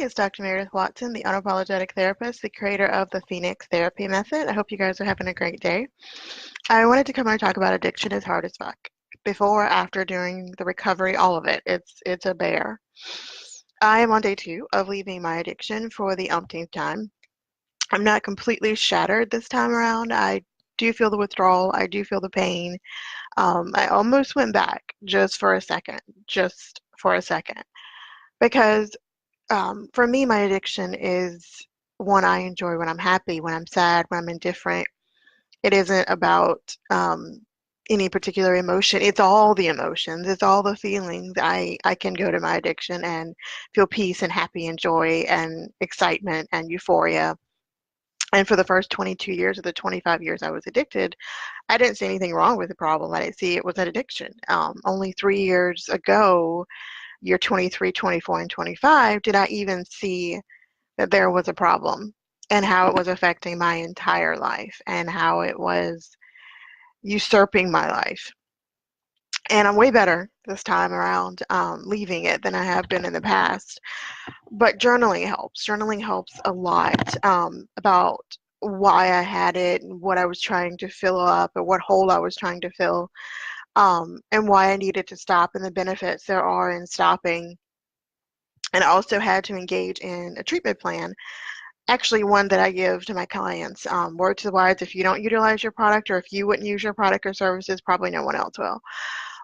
It's Dr. Meredith Watson, the unapologetic therapist, the creator of the Phoenix Therapy Method. I hope you guys are having a great day. I wanted to come and talk about addiction is hard as fuck. Before, after, during the recovery, all of it. It's a bear. I am on day 2 of leaving my addiction for the umpteenth time. I'm not completely shattered this time around. I do feel the withdrawal. I do feel the pain. I almost went back just for a second, because for me, my addiction is one I enjoy when I'm happy, when I'm sad, when I'm indifferent. It isn't about any particular emotion. It's all the emotions. It's all the feelings. I can go to my addiction and feel peace and happy and joy and excitement and euphoria. And for the first 22 years of the 25 years I was addicted, I didn't see anything wrong with the problem. I didn't see it was an addiction. Only 3 years ago, year 23, 24, and 25, did I even see that there was a problem and how it was affecting my entire life and how it was usurping my life. And I'm way better this time around leaving it than I have been in the past. But journaling helps. Journaling helps a lot about why I had it and what I was trying to fill up or what hole I was trying to fill, and why I needed to stop and the benefits there are in stopping. And I also had to engage in a treatment plan, actually one that I give to my clients. Word to the wise, if you don't utilize your product or if you wouldn't use your product or services, probably no one else will.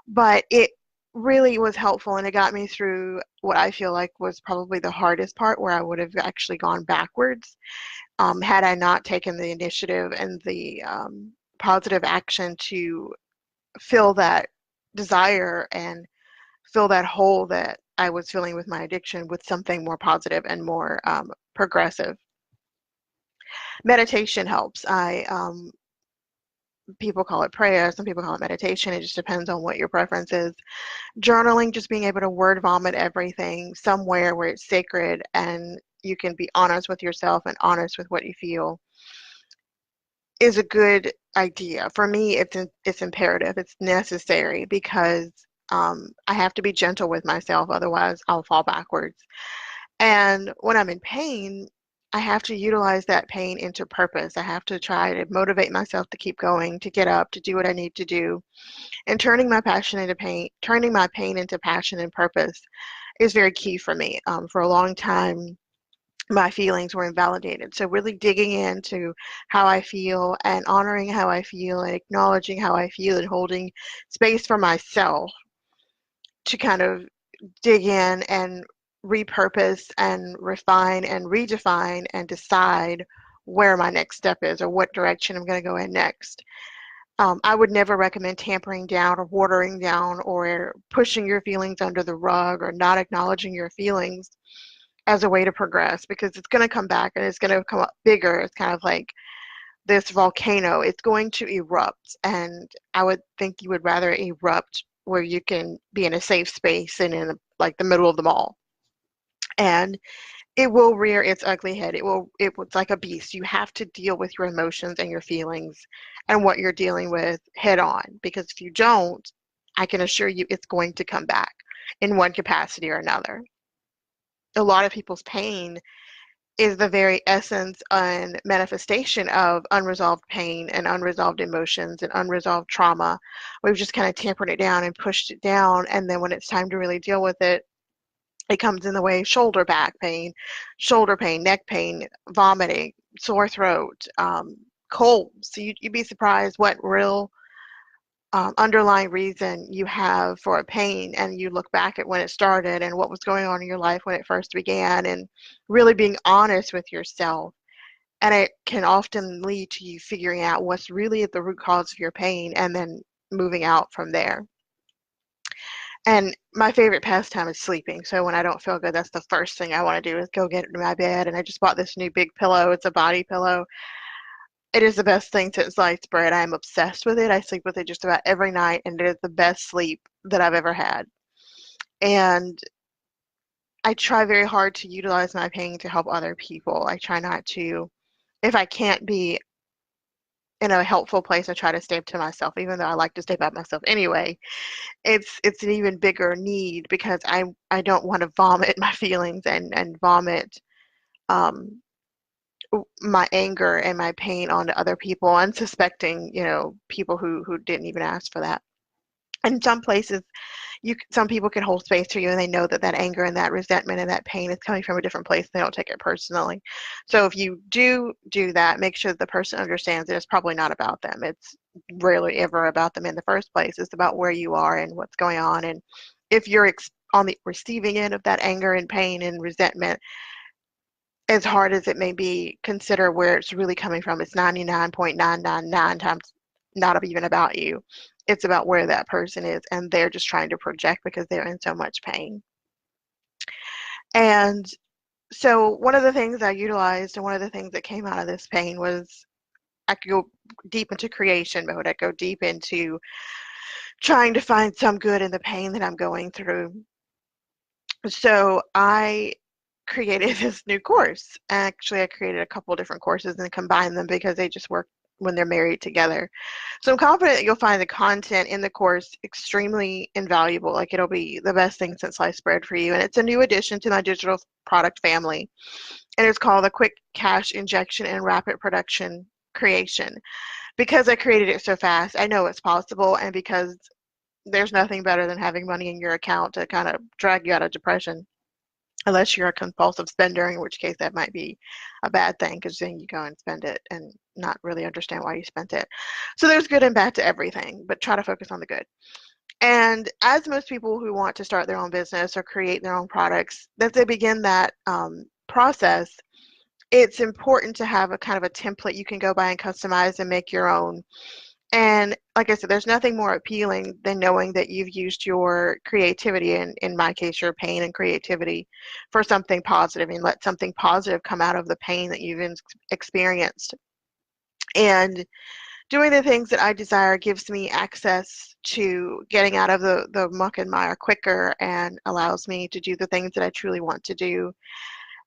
But it really was helpful, and it got me through what I feel like was probably the hardest part, where I would have actually gone backwards had I not taken the initiative and the positive action to fill that desire and fill that hole that I was filling with my addiction with something more positive and more progressive. Meditation helps. People call it prayer, some people call it meditation. It just depends on what your preference is. Journaling, just being able to word vomit everything somewhere where it's sacred and you can be honest with yourself and honest with what you feel, is a good idea. For me, it's imperative. It's necessary because I have to be gentle with myself, otherwise I'll fall backwards. And when I'm in pain, I have to utilize that pain into purpose. I have to try to motivate myself to keep going, to get up, to do what I need to do. And turning my pain into passion and purpose is very key for me. For a long time, my feelings were invalidated. So really digging into how I feel and honoring how I feel and acknowledging how I feel and holding space for myself to kind of dig in and repurpose and refine and redefine and decide where my next step is or what direction I'm going to go in next. I would never recommend tampering down or watering down or pushing your feelings under the rug or not acknowledging your feelings as a way to progress, because it's going to come back and it's going to come up bigger. It's kind of like this volcano. It's going to erupt, and I would think you would rather erupt where you can be in a safe space and in like the middle of the mall. And it will rear its ugly head. It's like a beast. You have to deal with your emotions and your feelings and what you're dealing with head on, because if you don't, I can assure you it's going to come back in one capacity or another. A lot of people's pain is the very essence and manifestation of unresolved pain and unresolved emotions and unresolved trauma. We've just kind of tampered it down and pushed it down, and then when it's time to really deal with it, it comes in the way of back pain, shoulder pain, neck pain, vomiting, sore throat, colds. So you'd be surprised what real underlying reason you have for a pain, and you look back at when it started and what was going on in your life when it first began, and really being honest with yourself. And it can often lead to you figuring out what's really at the root cause of your pain and then moving out from there. And my favorite pastime is sleeping. So when I don't feel good, that's the first thing I want to do is go get into my bed. And I just bought this new big pillow. It's a body pillow. It is the best thing since sliced bread. I am obsessed with it. I sleep with it just about every night, and it is the best sleep that I've ever had. And I try very hard to utilize my pain to help other people. I try not to, if I can't be in a helpful place. I try to stay to myself, even though I like to stay by myself anyway. It's an even bigger need because I don't want to vomit my feelings and vomit um, my anger and my pain onto other people, unsuspecting, people who didn't even ask for that. In some places, some people can hold space for you, and they know that that anger and that resentment and that pain is coming from a different place. They don't take it personally. So if you do that, make sure that the person understands that it's probably not about them. It's rarely ever about them in the first place. It's about where you are and what's going on. And if you're on the receiving end of that anger and pain and resentment, as hard as it may be, consider where it's really coming from. It's 99.999 times not even about you. It's about where that person is, and they're just trying to project because they're in so much pain. And so one of the things I utilized and one of the things that came out of this pain was I could go deep into creation mode. I go deep into trying to find some good in the pain that I'm going through. So I created this new course. Actually, I created a couple different courses and combined them because they just work when they're married together. So I'm confident that you'll find the content in the course extremely invaluable. Like, it'll be the best thing since sliced bread for you. And it's a new addition to my digital product family. And it's called the Quick Cash Injection and Rapid Production Creation. Because I created it so fast, I know it's possible. And because there's nothing better than having money in your account to kind of drag you out of depression. Unless you're a compulsive spender, in which case that might be a bad thing because then you go and spend it and not really understand why you spent it. So there's good and bad to everything, but try to focus on the good. And as most people who want to start their own business or create their own products, as they begin that process, it's important to have a kind of a template you can go by and customize and make your own. And like I said, there's nothing more appealing than knowing that you've used your creativity, and in my case, your pain and creativity, for something positive, and let something positive come out of the pain that you've experienced. And doing the things that I desire gives me access to getting out of the muck and mire quicker and allows me to do the things that I truly want to do.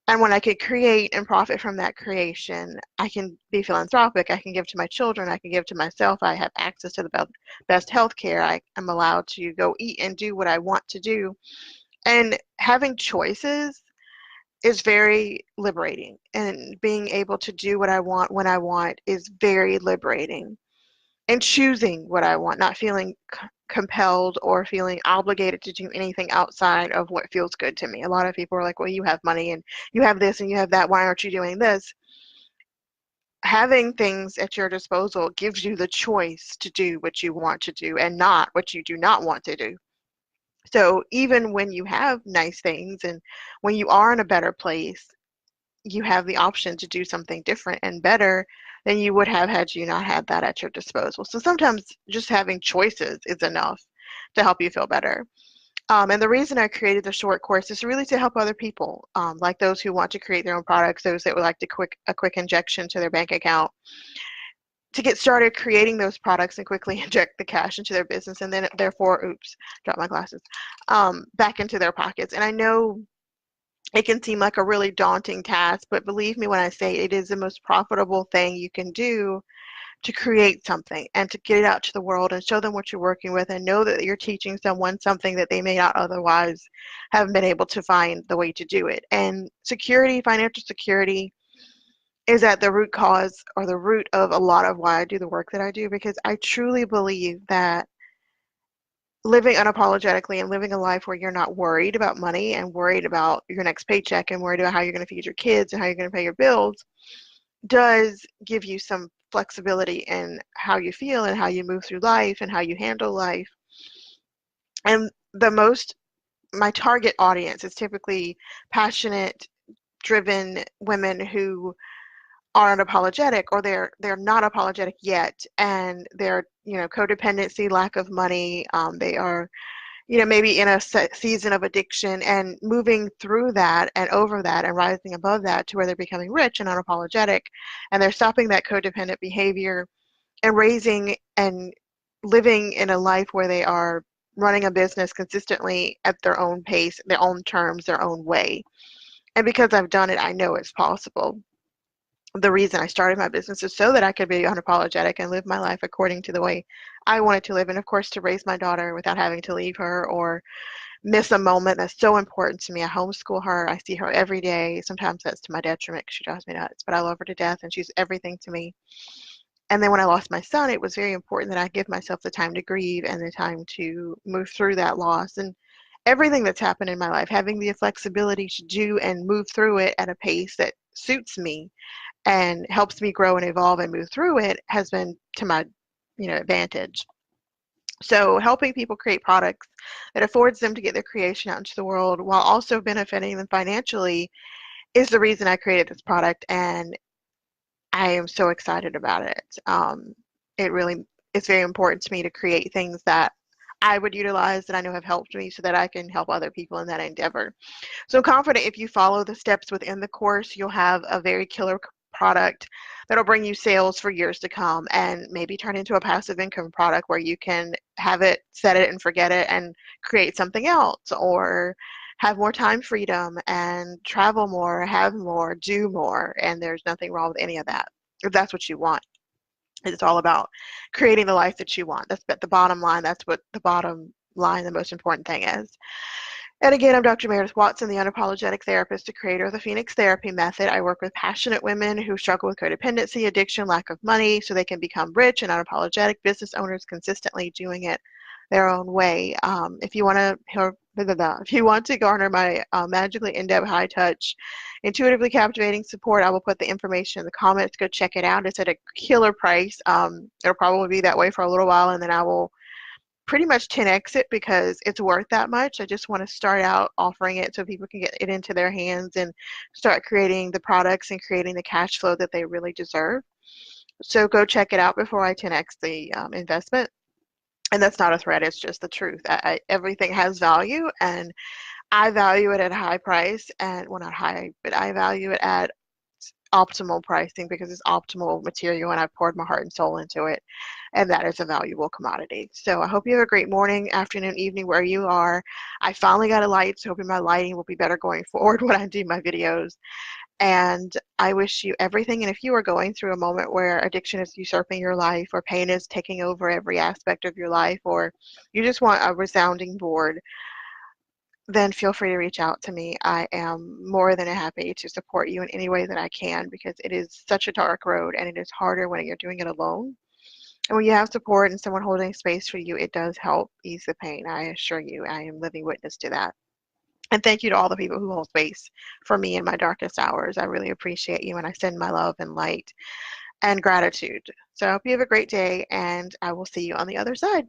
And when I could create and profit from that creation, I can be philanthropic. I can give to my children. I can give to myself. I have access to the best health care. I am allowed to go eat and do what I want to do. And having choices is very liberating. And being able to do what I want when I want is very liberating. And choosing what I want, not feeling compelled or feeling obligated to do anything outside of what feels good to me. A lot of people are like, well, you have money and you have this and you have that. Why aren't you doing this? Having things at your disposal gives you the choice to do what you want to do and not what you do not want to do. So even when you have nice things and when you are in a better place, you have the option to do something different and better than you would have had you not had that at your disposal. So sometimes just having choices is enough to help you feel better. And the reason I created the short course is really to help other people, like those who want to create their own products, those that would like a quick injection to their bank account, to get started creating those products and quickly inject the cash into their business, and then therefore, oops, drop my glasses, back into their pockets. And I know it can seem like a really daunting task, but believe me when I say it is the most profitable thing you can do to create something and to get it out to the world and show them what you're working with and know that you're teaching someone something that they may not otherwise have been able to find the way to do it. And security, financial security, is at the root cause or the root of a lot of why I do the work that I do, because I truly believe that living unapologetically and living a life where you're not worried about money and worried about your next paycheck and worried about how you're going to feed your kids and how you're going to pay your bills does give you some flexibility in how you feel and how you move through life and how you handle life. And my target audience is typically passionate, driven women who aren't apologetic, or they're not apologetic yet, and they're codependency, lack of money, they are maybe in a season of addiction and moving through that and over that and rising above that to where they're becoming rich and unapologetic, and they're stopping that codependent behavior and raising and living in a life where they are running a business consistently at their own pace, their own terms, their own way. And because I've done it, I know it's possible. the reason I started my business is so that I could be unapologetic and live my life according to the way I wanted to live, and of course to raise my daughter without having to leave her or miss a moment that's so important to me. I homeschool her. I see her every day. Sometimes that's to my detriment because she drives me nuts, but I love her to death and she's everything to me. And then when I lost my son, it was very important that I give myself the time to grieve and the time to move through that loss. And everything that's happened in my life, having the flexibility to do and move through it at a pace that suits me and helps me grow and evolve and move through it has been to my, advantage. So helping people create products that affords them to get their creation out into the world while also benefiting them financially is the reason I created this product, and I am so excited about it. It really it's very important to me to create things that I would utilize that I know have helped me so that I can help other people in that endeavor. So I'm confident if you follow the steps within the course, you'll have a very killer product that'll bring you sales for years to come and maybe turn into a passive income product where you can have it, set it and forget it and create something else, or have more time freedom and travel more, have more, do more, and there's nothing wrong with any of that if that's what you want. It's all about creating the life that you want. That's the bottom line. That's what the bottom line, the most important thing is. And again, I'm Dr. Meredith Watson, the unapologetic therapist, the creator of the Phoenix Therapy Method. I work with passionate women who struggle with codependency, addiction, lack of money, so they can become rich and unapologetic business owners consistently doing it their own way. If you want to garner my magically in-depth, high-touch, intuitively captivating support, I will put the information in the comments. Go check it out. It's at a killer price. It'll probably be that way for a little while, and then I will pretty much 10x it because it's worth that much. I just want to start out offering it so people can get it into their hands and start creating the products and creating the cash flow that they really deserve. So go check it out before I 10x the investment. And that's not a threat, it's just the truth. Everything has value, and I value it at a high price, and well, not high, but I value it at optimal pricing because it's optimal material and I've poured my heart and soul into it, and that is a valuable commodity. So I hope you have a great morning, afternoon, evening where you are. I finally got a light, so hoping my lighting will be better going forward when I do my videos. And I wish you everything. And if you are going through a moment where addiction is usurping your life, or pain is taking over every aspect of your life, or you just want a resounding board, then feel free to reach out to me. I am more than happy to support you in any way that I can because it is such a dark road and it is harder when you're doing it alone. And when you have support and someone holding space for you, it does help ease the pain. I assure you, I am living witness to that. And thank you to all the people who hold space for me in my darkest hours. I really appreciate you, and I send my love and light and gratitude. So I hope you have a great day, and I will see you on the other side.